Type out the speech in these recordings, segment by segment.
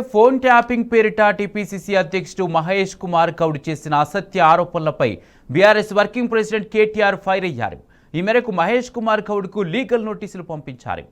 Phone tapping పేరిట TPCC అధ్యక్షుడు మహేష్ కుమార్ గౌడ్ చేసిన అసత్య ఆరోపణలపై BRS working president KTR fire అయ్యారు. ఈ మేరకు మహేష్ కుమార్ గౌడ్కు లీగల్ నోటీసులు పంపించారు.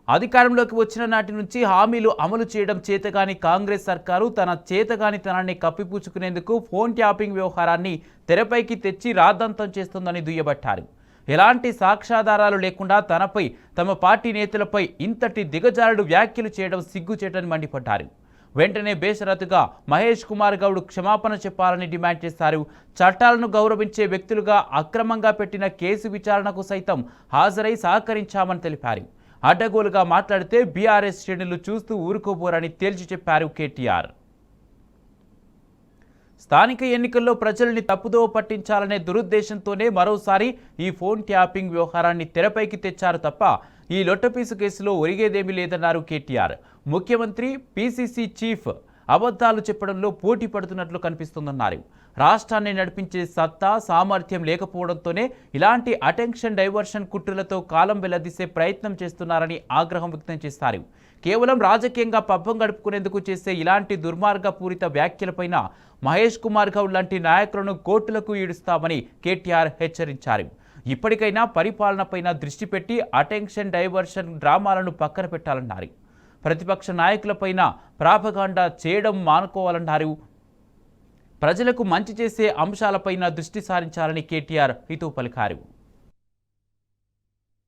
అధికారంలోకి వచ్చిన నాటి నుంచి హామీలు అమలు చేయడం చేతగాని కాంగ్రెస్ సర్కారు తన చేతగానితనాన్ని కప్పిపుచ్చుకునేందుకు ఫోన్ ట్యాపింగ్ వ్యవహారాన్ని తెరపైకి తెచ్చి రాద్ధాంతం చేస్తుందని దుయ్యబట్టారు. ఎలాంటి సాక్ష్యాధారాలు లేకుండా తనపై తమ పార్టీ నేతలపై ఇంతటి దిగజారుడు వ్యాఖ్యలు చేయడం సిగ్గుచేటని మండిపడ్డారు. వెంటనే బేషరతుగా మహేష్ కుమార్ గౌడ్ క్షమాపణ చెప్పాలని డిమాండ్ చేశారు. చట్టాలను గౌరవించే వ్యక్తులుగా అక్రమంగా పెట్టిన కేసు విచారణకు సైతం హాజరై సహకరించామని తెలిపారు. అడ్డగోలుగా మాట్లాడితే బీఆర్ఎస్ శ్రేణులు చూస్తూ ఊరుకోబోరని తేల్చి చెప్పారు కేటీఆర్. స్థానిక ఎన్నికల్లో ప్రజల్ని తప్పుదోవ పట్టించాలనే దురుద్దేశంతోనే మరోసారి ఈ ఫోన్ ట్యాపింగ్ వ్యవహారాన్ని తెరపైకి తెచ్చారు తప్ప ఈ లొట్టపీసు కేసులో ఒరిగేదేమీ లేదన్నారు కేటీఆర్. ముఖ్యమంత్రి పీసీసీ చీఫ్ అబద్ధాలు చెప్పడంలో పోటీ పడుతున్నట్లు కనిపిస్తుందన్నారు. రాష్ట్రాన్ని నడిపించే సత్తా సామర్థ్యం లేకపోవడంతోనే ఇలాంటి అటెన్షన్ డైవర్షన్ కుట్రలతో కాలం వెల్లదీసే ప్రయత్నం చేస్తున్నారని ఆగ్రహం వ్యక్తం చేశారు. కేవలం రాజకీయంగా పబ్బం గడుపుకునేందుకు చేసే ఇలాంటి దుర్మార్గపూరిత వ్యాఖ్యలపైన మహేష్ కుమార్ గౌడ్ లాంటి నాయకులను కోర్టులకు ఈడుస్తామని కేటీఆర్ హెచ్చరించారు. ఇప్పటికైనా పరిపాలనపైన దృష్టి పెట్టి అటెన్షన్ డైవర్షన్ డ్రామాలను పక్కన పెట్టాలన్నారు. ప్రతిపక్ష నాయకులపైన ప్రాపగాండా చేయడం మానుకోవాలన్నారు. ప్రజలకు మంచి చేసే అంశాలపైన దృష్టి సారించాలని కేటీఆర్ హితవు పలికారు.